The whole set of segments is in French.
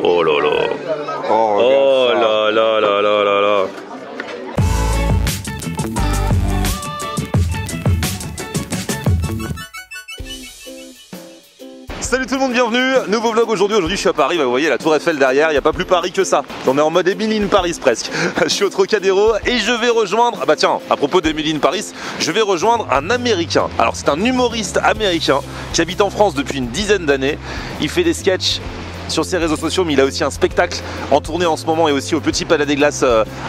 Oh là là. Oh là là là là là là. Salut tout le monde, bienvenue, nouveau vlog aujourd'hui. Aujourd'hui je suis à Paris, vous voyez la tour Eiffel derrière, il n'y a pas plus Paris que ça. On est en mode Emily in Paris presque. Je suis au Trocadéro et je vais rejoindre, ah bah tiens, à propos d'Emily in Paris, je vais rejoindre un Américain. Alors c'est un humoriste américain qui habite en France depuis une dizaine d'années. Il fait des sketchs sur ses réseaux sociaux, mais il a aussi un spectacle en tournée en ce moment et aussi au Petit Palais des Glaces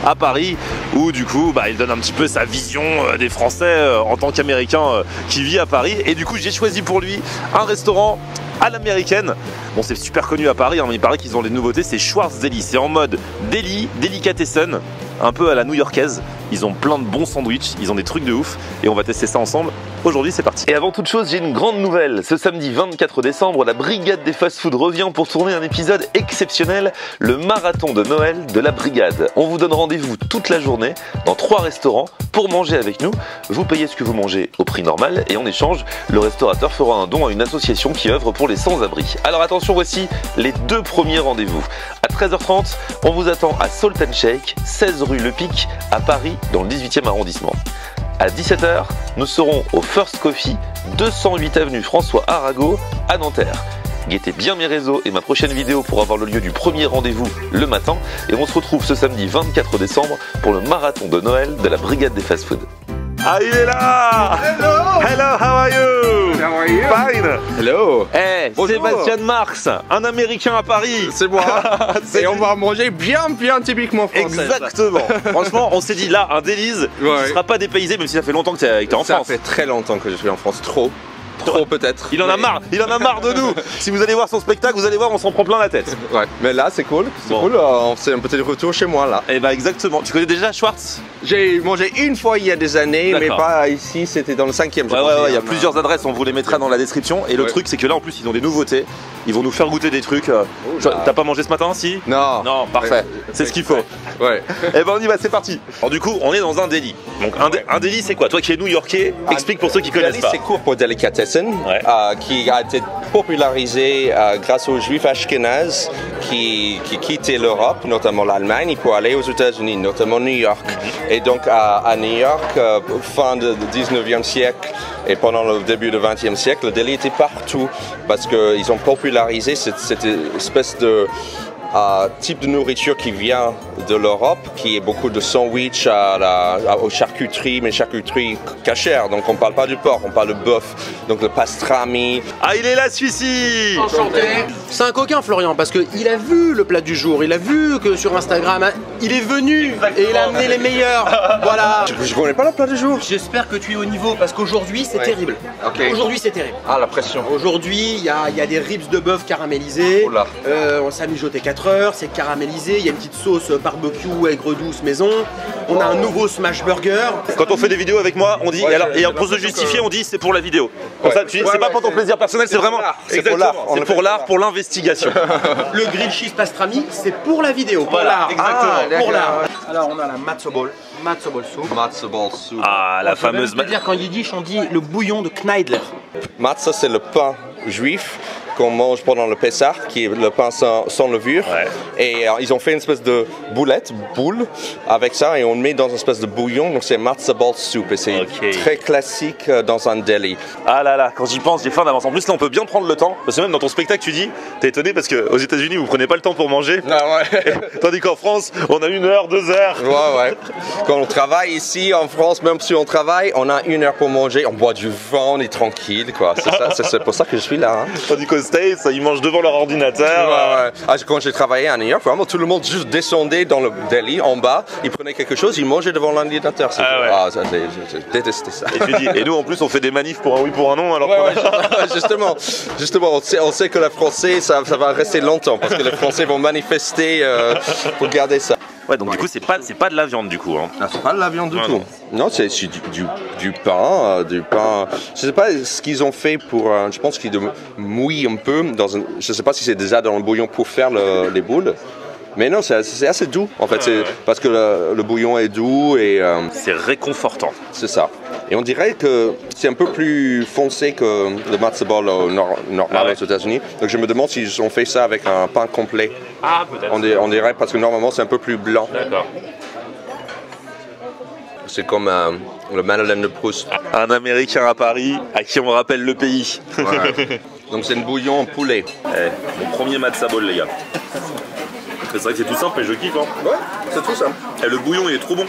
à Paris, où du coup il donne un petit peu sa vision des Français en tant qu'Américain qui vit à Paris. Et du coup j'ai choisi pour lui un restaurant à l'américaine. Bon, c'est super connu à Paris, hein, mais il paraît qu'ils ont des nouveautés, c'est Schwartz Deli. C'est en mode deli, delicatessen, un peu à la new-yorkaise. Ils ont plein de bons sandwichs, ils ont des trucs de ouf et on va tester ça ensemble. Aujourd'hui c'est parti. Et avant toute chose, j'ai une grande nouvelle. Ce samedi 24 décembre, la Brigade des fast-food revient pour tourner un épisode exceptionnel, le marathon de Noël de la Brigade. On vous donne rendez-vous toute la journée dans 3 restaurants pour manger avec nous. Vous payez ce que vous mangez au prix normal et en échange, le restaurateur fera un don à une association qui œuvre pour les sans-abri. Alors attention, voici les 2 premiers rendez-vous. À 13h30, on vous attend à Salt & Shake, 16 rue Le Pic, à Paris, dans le 18e arrondissement. À 17h, nous serons au First Coffee, 208 avenue François Arago, à Nanterre. Guettez bien mes réseaux et ma prochaine vidéo pour avoir le lieu du premier rendez-vous le matin. Et on se retrouve ce samedi 24 décembre pour le marathon de Noël de la Brigade des fast-food. Ah, il est là! Hello! Hello, how are you? How are you? Fine! Hello! Hey, bonjour. Sébastien Marx, un Américain à Paris! C'est moi! Et on va manger bien typiquement français. Exactement! Franchement, on s'est dit là, un délice, tu ne seras pas dépaysé, même si ça fait longtemps que tu es en France. Ça fait très longtemps que je suis en France, trop peut-être. Il en a marre de nous. Si vous allez voir son spectacle, vous allez voir, on s'en prend plein la tête. Ouais, mais là c'est cool, c'est un petit retour chez moi là. Et bah exactement, tu connais déjà Schwartz? J'ai mangé une fois il y a des années, mais pas ici, c'était dans le 5e. Ouais, il y a plusieurs adresses, on vous les mettra dans la description. Et le truc c'est que là en plus ils ont des nouveautés, ils vont nous faire goûter des trucs. T'as pas mangé ce matin, si? Non. Non, parfait, c'est ce qu'il faut. Ouais. Et ben on y va, c'est parti. Alors du coup on est dans un délit. Donc un délit c'est quoi? Toi qui es new-yorkais, explique pour ceux qui connaissent pas. C'est court pour delicatessen, qui a été popularisé grâce aux juifs ashkénazes qui quittaient l'Europe, notamment l'Allemagne, pour aller aux États-Unis, notamment New York. Et donc à New York, fin du 19e siècle et pendant le début du 20e siècle, le deli était partout parce qu'ils ont popularisé cette espèce de type de nourriture qui vient de l'Europe, qui est beaucoup de sandwich aux charcuteries, mais charcuteries cachères. Donc on parle pas du porc, on parle de bœuf, donc le pastrami. Ah, il est là celui-ci! Enchanté. C'est un coquin Florian parce qu'il a vu le plat du jour, il a vu que sur Instagram, il est venu et il a amené les meilleurs. Voilà. Je connais pas le plat du jour. J'espère que tu es au niveau parce qu'aujourd'hui c'est terrible. Okay. Aujourd'hui c'est terrible. Ah, la pression. Aujourd'hui il y a des ribs de bœuf caramélisés. Oh là. On s'est mijoté 4 heures, c'est caramélisé, il y a une petite sauce barbecue aigre douce maison. On a un nouveau smash burger. Quand on fait des vidéos avec moi, on dit, et pour se justifier, on dit c'est pour la vidéo. Comme ça, tu dis, c'est pas pour ton plaisir personnel, c'est vraiment. C'est pour l'art. C'est pour l'art, pour l'investigation. Le grill cheese pastrami, c'est pour la vidéo, pour l'art. Exactement. Pour l'art. Alors on a la matzo ball soup. Matzo ball soup. Ah, la fameuse. C'est-à-dire qu'en yiddish on dit le bouillon de Kneidler. Matzah, c'est le pain juif qu'on mange pendant le Pessah, qui est le pain sans levure. Et ils ont fait une espèce de boule avec ça et on le met dans une espèce de bouillon, donc c'est matzo ball soup et c'est très classique dans un deli. Ah là là, quand j'y pense, j'ai faim d'avance. En plus là on peut bien prendre le temps, parce que même dans ton spectacle tu dis, t'es étonné parce qu'aux États-Unis vous prenez pas le temps pour manger. Ah ouais. Tandis qu'en France on a 1 heure, 2 heures. Ouais. Quand on travaille ici en France, même si on travaille, on a 1 heure pour manger, on boit du vin, on est tranquille quoi. C'est pour ça que je suis là. Hein. Tandis qu'aux States, ils mangent devant leur ordinateur. Ouais. Ah, quand j'ai travaillé à New York, vraiment tout le monde juste descendait dans le deli en bas, ils prenaient quelque chose, ils mangeaient devant l'ordinateur. Je détestais ça. Et nous en plus on fait des manifs pour un oui pour un non alors. Justement, on sait que les Français ça va rester longtemps parce que les Français vont manifester pour garder ça. Ouais, donc du coup c'est pas de la viande du coup. Hein. Ah, c'est pas de la viande du tout. Non, c'est du pain, Je sais pas ce qu'ils ont fait pour. Je pense qu'ils mouillent un peu je sais pas si c'est déjà dans le bouillon pour faire les boules. Mais non, c'est assez doux en fait, parce que le bouillon est doux et... c'est réconfortant. C'est ça. Et on dirait que c'est un peu plus foncé que le matzo ball normal aux États-Unis. Donc je me demande s'ils ont fait ça avec un pain complet. Ah, peut-être. On dirait parce que normalement c'est un peu plus blanc. D'accord. C'est comme le Madeleine de Proust. Un Américain à Paris à qui on rappelle le pays. Ouais. Donc c'est une bouillon en poulet. Mon premier matzo ball, les gars. C'est vrai que c'est tout simple, mais je kiffe. Hein. Ouais, c'est tout simple. Et le bouillon, il est trop bon.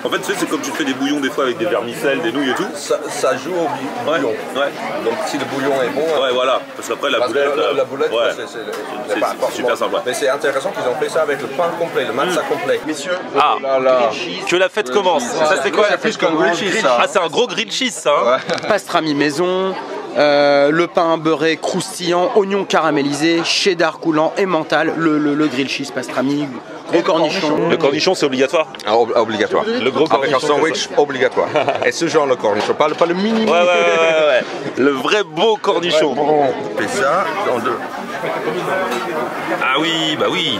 En fait, tu sais, c'est comme tu te fais des bouillons des fois avec des vermicelles, des nouilles et tout. Ça joue au bouillon. Ouais. Donc si le bouillon est bon... Ouais, voilà. Parce qu'après, la boulette... La boulette, ouais. c'est super simple. Ouais. Mais c'est intéressant qu'ils ont fait ça avec le pain complet, le matza complet. Messieurs, ah, là. Que la fête commence. Ça, c'est quoi? C'est plus qu'un grilled cheese, ça. Ah, c'est un gros grilled cheese, ça. Hein. Ouais. Pastrami maison, le pain beurré croustillant, oignon caramélisé, cheddar coulant, emmental, le grilled cheese pastrami, gros cornichon. Le cornichon, c'est obligatoire. Ah, obligatoire. Le gros avec un cornichon, sandwich obligatoire. Et ce genre le cornichon, pas le mini. Ouais. Le vrai beau cornichon. On fait ça dans deux. Ah oui, bah oui.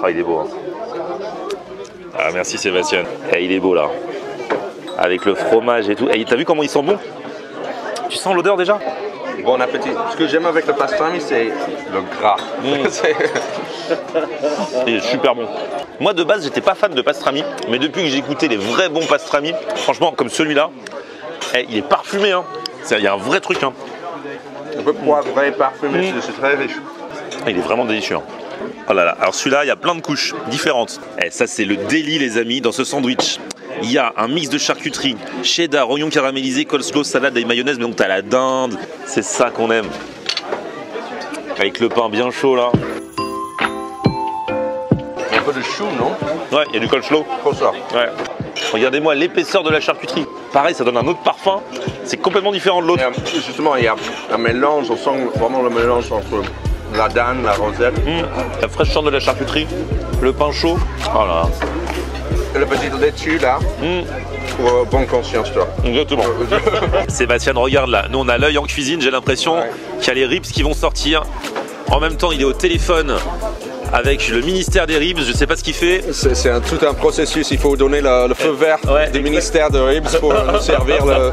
Ah, il est beau. Hein. Ah, merci Sébastien. Eh, il est beau là. Avec le fromage et tout. Et t'as vu comment il sent bon? Tu sens l'odeur déjà? Bon appétit. Ce que j'aime avec le pastrami, c'est le gras. Il est super bon. Moi de base, j'étais pas fan de pastrami, mais depuis que j'ai goûté les vrais bons pastrami, franchement, comme celui-là, il est parfumé. Hein. Il y a un vrai truc. Hein. Un peu poivré, parfumé, c'est très riche. Il est vraiment délicieux. Hein. Oh là là. Alors celui-là, il y a plein de couches différentes. Et ça, c'est le délit, les amis, dans ce sandwich. Il y a un mix de charcuterie, cheddar, oignon caramélisé, coleslaw, salade et mayonnaise, mais donc t'as la dinde. C'est ça qu'on aime. Avec le pain bien chaud là. Un peu de chou, non? Ouais, il y a du coleslaw. Pour ça. Ouais. Regardez-moi l'épaisseur de la charcuterie. Pareil, ça donne un autre parfum. C'est complètement différent de l'autre. Justement, il y a un mélange, on sent vraiment le mélange entre la dinde, la rosette. La fraîcheur de la charcuterie, le pain chaud. Oh là. Et le petit laitue là. Pour bonne conscience, toi. Exactement. Sébastien, regarde là. Nous, on a l'œil en cuisine. J'ai l'impression qu'il y a les ribs qui vont sortir. En même temps, il est au téléphone avec le ministère des Ribs, je sais pas ce qu'il fait. C'est tout un processus, il faut donner le feu vert du ministère des Ribs pour nous servir le...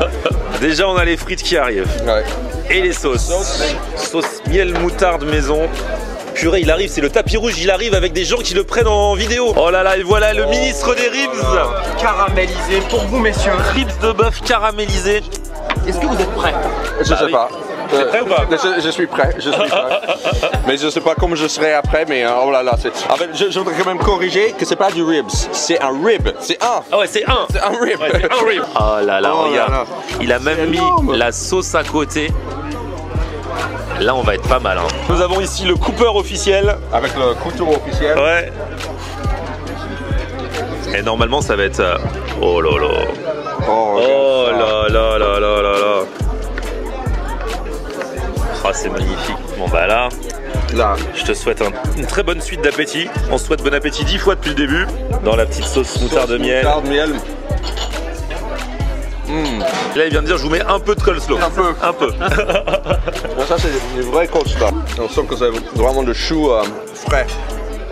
Déjà on a les frites qui arrivent. Ouais. Et les sauces. Sauce miel moutarde maison. Purée, il arrive, c'est le tapis rouge, il arrive avec des gens qui le prennent en vidéo. Oh là là, et voilà le ministre des Ribs. Caramélisé pour vous messieurs. Ribs de bœuf caramélisés. Est-ce que vous êtes prêts? Je sais pas. T'es prêt ou pas? Je suis prêt, mais je sais pas comment je serai après, mais oh là là, en fait, je voudrais quand même corriger que c'est pas du ribs, c'est un rib, c'est un. Ah ouais, c'est un. C'est un rib. Ouais, c'est un rib. Oh là là, Oh regarde. là là. Il a même mis la sauce à côté. Là, on va être pas mal. Hein. Nous avons ici le coupeur officiel. Avec le couteau officiel. Ouais. Et normalement, ça va être... Oh là là. Oh là là là là là là. Oh, c'est magnifique. Bon bah là, je te souhaite une très bonne suite d'appétit. On se souhaite bon appétit 10 fois depuis le début. Dans la petite sauce moutarde de miel. Là il vient de dire je vous mets un peu de coleslaw. Un peu. Ça c'est une vraie coleslaw. On sent que c'est vraiment de chou frais.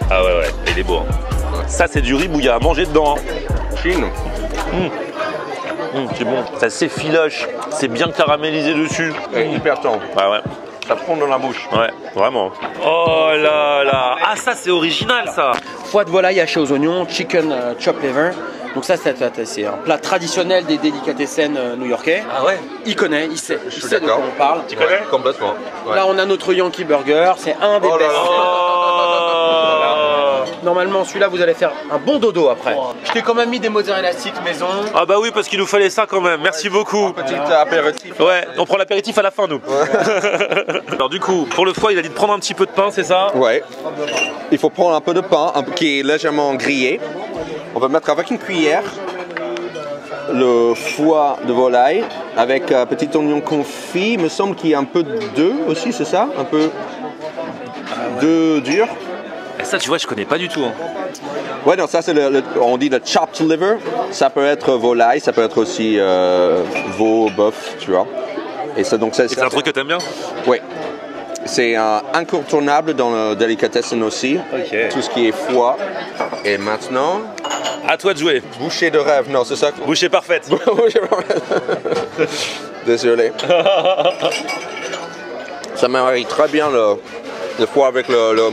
Ah ouais, il est beau. Hein. Ça c'est du rib où il y a à manger dedans. Hein. Chine. C'est bon, ça s'effiloche, c'est bien caramélisé dessus. Et hyper tendre. Ah ouais. Ça prend dans la bouche. Ouais, vraiment. Oh là là. Ah ça c'est original ça. Foie de volaille haché aux oignons, chicken chop liver. Donc ça c'est un plat traditionnel des délicatessen new-yorkais. Ah ouais. Il connaît, il sait de quoi on parle. Tu connais? Complètement. Ouais. Là on a notre Yankee Burger, c'est un des best. Normalement celui-là vous allez faire un bon dodo après. Je t'ai quand même mis des mozzarella sticks maison. Ah bah oui parce qu'il nous fallait ça quand même, merci beaucoup. Petit apéritif. Ouais, on prend l'apéritif à la fin nous. Alors du coup, pour le foie il a dit de prendre un petit peu de pain, c'est ça? Ouais. Il faut prendre un peu de pain qui est légèrement grillé. On va mettre avec une cuillère le foie de volaille avec un petit oignon confit. Il me semble qu'il y a un peu d'œuf aussi, c'est ça? Un peu d'œuf dur. Et ça tu vois je connais pas du tout. Hein. Ouais non ça c'est on dit le chopped liver. Ça peut être volaille, ça peut être aussi veau, bœuf, tu vois. Et ça donc c'est un truc que t'aimes bien? Oui. C'est incontournable dans le délicatessen aussi. Okay. Tout ce qui est foie. Et maintenant, À toi de jouer. Bouchée de rêve, non, c'est ça. Bouchée parfaite. Désolé. Ça marie très bien le foie avec le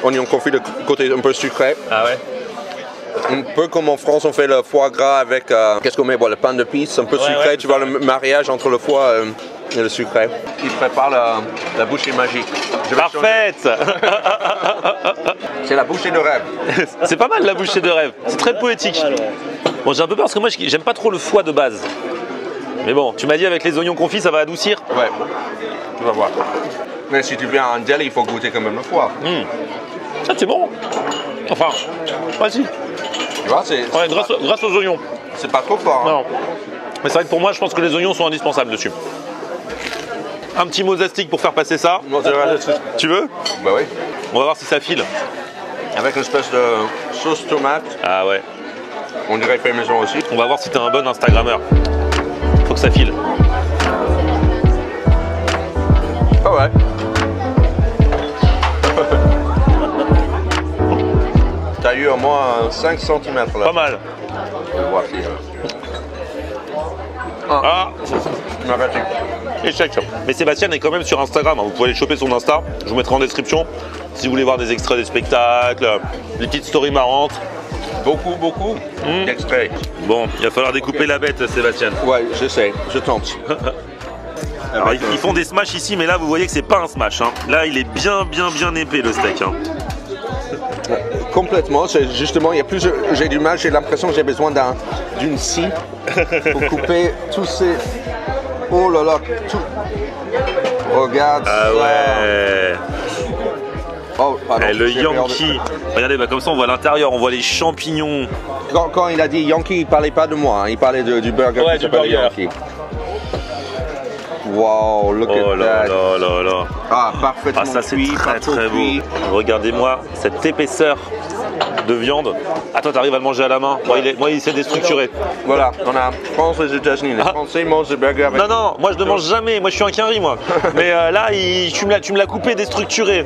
oignon confit, le côté un peu sucré. Ah ouais. Un peu comme en France, on fait le foie gras avec, qu'est-ce qu'on met, le pain de pisse, un peu sucré, ouais, tu vois le mariage entre le foie et le sucré. Il prépare la bouchée magique. Parfaite. C'est la bouchée de rêve. C'est pas mal la bouchée de rêve, c'est très poétique. Bon, j'ai un peu peur parce que moi j'aime pas trop le foie de base. Mais bon, tu m'as dit avec les oignons confits ça va adoucir. Ouais, tu vas voir. Mais si tu viens en deli, il faut goûter quand même le foie. Ah, c'est bon. Enfin, vas-y. Tu vois, c'est Ouais, grâce aux oignons. c'est pas trop fort. Hein. Non. Mais c'est vrai que pour moi, je pense que les oignons sont indispensables dessus. Un petit mozastic pour faire passer ça. Non, c'est vrai, Tu veux? bah oui. On va voir si ça file. Avec une espèce de sauce tomate, Ah ouais. on dirait fait maison aussi. On va voir si t'es un bon Instagrammeur. Faut que ça file. Ah ouais. T'as eu au moins 5 cm là. Pas mal. On va voir si. Ah, Merci. échec. Mais Sébastien est quand même sur Instagram. Vous pouvez aller choper son Insta. Je vous mettrai en description si vous voulez voir des extraits des spectacles, des petites stories marrantes. Beaucoup d'extraits. Bon, il va falloir découper la bête, Sébastien. Ouais, je sais, je tente. Alors, ils font des smashs ici, mais là, vous voyez que c'est pas un smash. Hein. Là, il est bien épais, le steak. Hein. Complètement, c'est justement, il y a plus, j'ai du mal, j'ai l'impression que j'ai besoin d'une scie pour couper tous ces. Oh là là, tout. Regarde Ah ça. ouais. Oh, pardon, Eh, le j'ai peur de- Yankee. Regardez, bah, comme ça, on voit l'intérieur, on voit les champignons. Quand il a dit Yankee, il parlait pas de moi, hein, il parlait du burger. Ouais, qui du s'appelle burger. Yankee. Wow, look Oh at là that. là là là. Ah, parfaitement Ah, ça, c'est cuit, pas très trop très cuit. beau. Regardez-moi cette épaisseur de viande. Ah, toi, t'arrives à le manger à la main. Moi, il s'est déstructuré. Voilà, on a France et les États-Unis. Les Français mangent des burgers avec. Non, moi, je ne mange jamais. Moi, je suis un quinri, moi. Mais là, tu me l'as coupé déstructuré.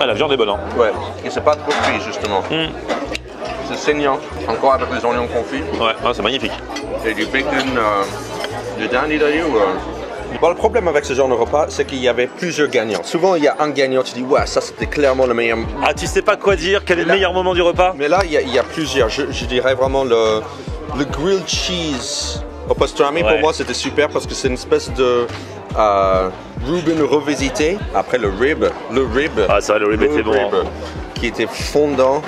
Ah, la viande est bonne, hein. Ouais, et c'est pas trop cuit justement. C'est saignant, encore avec les oignons confits. Ouais, ah, c'est magnifique. Et du bacon, du dandy d'ailleurs. Bon, le problème avec ce genre de repas, c'est qu'il y avait plusieurs gagnants. Souvent, il y a un gagnant, tu dis, ouais, ça c'était clairement le meilleur. Ah, tu sais pas quoi dire? Quel est le meilleur moment du repas? Mais là, il y a plusieurs. Je dirais vraiment le grilled cheese au pastrami, Ouais. pour moi, c'était super parce que c'est une espèce de Reuben revisité. Après le rib. Ah, ça, le rib était bon, hein. Qui était fondant,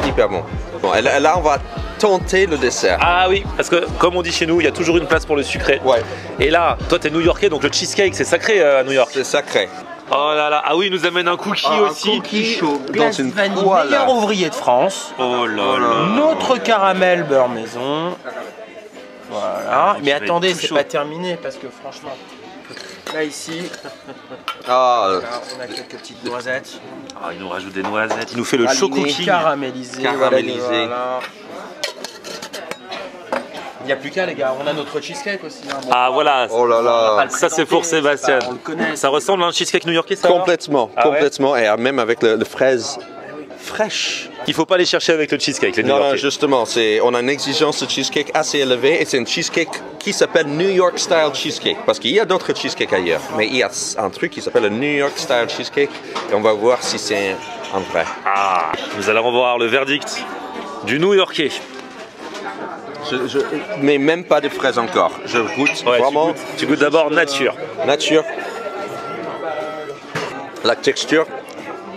hyper bon. Bon, et là, on va tenter le dessert. Ah oui, parce que comme on dit chez nous, il y a toujours une place pour le sucré. Ouais, Et là, toi, t'es new-yorkais, donc le cheesecake, c'est sacré à New York. c'est sacré. Oh là là, ah oui, il nous amène un cookie aussi. Un cookie chaud dans Glace une vanille, poêle. meilleur ouvrier de France. Oh là là. Notre caramel beurre maison. Voilà. Mais je vais attendez, tout c'est chaud. pas terminé parce que franchement, là ici, Ah, on a quelques petites noisettes. Ah, il nous rajoute des noisettes, il nous fait le Praliné, chaud cookie. Caramélisé. Caramélisé. Voilà. Il n'y a plus qu'à les gars, on a notre cheesecake aussi. Hein. Bon, Ah voilà, oh là on va pas là. le ça c'est pour présenter, Sébastien. on le connaît. Ça ressemble à un cheesecake new-yorkais, ça? alors Complètement, Ah ouais complètement. Et même avec le fraise fraîche. Il faut pas les chercher avec le cheesecake, les Non, non, new-yorkais. justement, on a une exigence de cheesecake assez élevée et c'est une cheesecake qui s'appelle New York Style Cheesecake. Parce qu'il y a d'autres cheesecakes ailleurs, mais il y a un truc qui s'appelle le New York Style Cheesecake et on va voir si c'est un vrai. Ah, nous allons voir le verdict du new-yorkais. Je mets même pas de fraises encore. Je goûte Ouais, vraiment tu goûtes d'abord nature. nature. La texture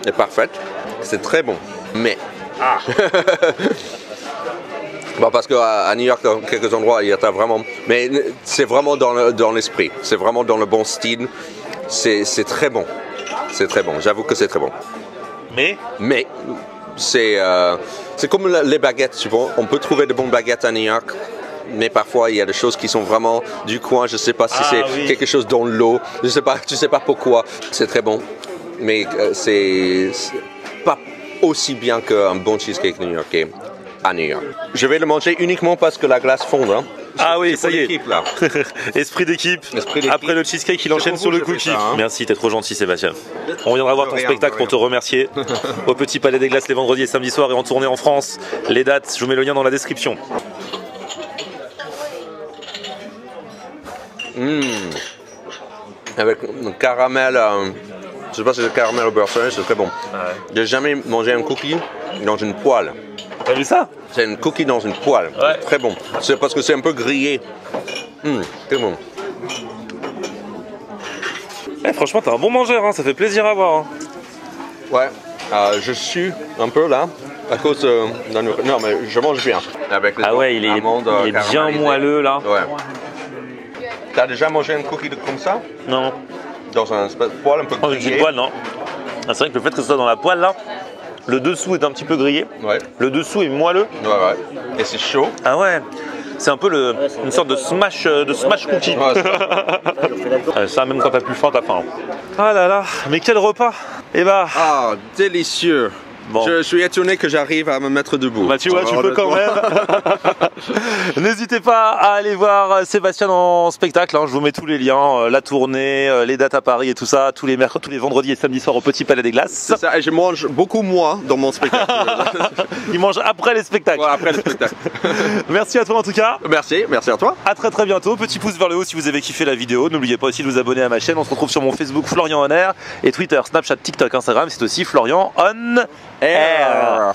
est parfaite. C'est très bon. Mais. Ah. Bon, parce qu'à New York, dans quelques endroits, il y a vraiment. Mais c'est vraiment dans l'esprit. C'est vraiment dans le bon style. C'est très bon. C'est très bon. J'avoue que c'est très bon. Mais c'est comme les baguettes, tu vois. On peut trouver de bonnes baguettes à New York, mais parfois il y a des choses qui sont vraiment du coin. Je sais pas si c'est oui. quelque chose dans l'eau. Je sais pas, tu sais pas pourquoi. C'est très bon, mais c'est pas aussi bien qu'un bon cheesecake new-yorkais à New York. Je vais le manger uniquement parce que la glace fond, hein. Ah oui, ça y est. Là. Esprit d'équipe. Après le cheesecake, il enchaîne sur le cookie. Ça, hein. Merci, t'es trop gentil Sébastien. On viendra voir ton spectacle pour te remercier. Au Petit Palais des Glaces les vendredis et samedis soirs et en tournée en France. Les dates, je vous mets le lien dans la description. Avec le caramel, je sais pas si c'est le caramel au beurre salé, c'est très bon. Ouais. J'ai jamais mangé un cookie dans une poêle. T'as vu ça? C'est un cookie dans une poêle, ouais. Très bon. C'est parce que c'est un peu grillé. Très bon. Franchement, t'es un bon mangeur, hein, ça fait plaisir à voir. Hein. Ouais, je suis un peu là, à cause de la nourriture. Non, mais je mange bien. Avec les il est bien moelleux là. Ouais. T'as déjà mangé un cookie comme ça? Non. Dans un espèce de poêle un peu grillé? Dans une poêle, non. Ah, c'est vrai que le fait que ce soit dans la poêle là, le dessous est un petit peu grillé. Ouais. Le dessous est moelleux. Ouais. Et c'est chaud. Ah ouais. C'est un peu une sorte de smash cookie. Ouais, ça, même quand t'as plus faim, t'as faim. Ah là là, mais quel repas! Eh bah. Ah, délicieux. Bon. Je suis étonné que j'arrive à me mettre debout. Bah tu vois, tu peux quand même. N'hésitez pas à aller voir Sébastien en spectacle, hein. Je vous mets tous les liens, la tournée, les dates à Paris et tout ça, tous les vendredis et samedis soirs au Petit Palais des Glaces. C'est ça, et je mange beaucoup moins dans mon spectacle. Il mange après les spectacles. Ouais, après les spectacles. Merci à toi en tout cas. Merci à toi. À très bientôt. Petit pouce vers le haut si vous avez kiffé la vidéo. N'oubliez pas aussi de vous abonner à ma chaîne. On se retrouve sur mon Facebook Florian On Air et Twitter, Snapchat, TikTok, Instagram. C'est aussi Florian On Air.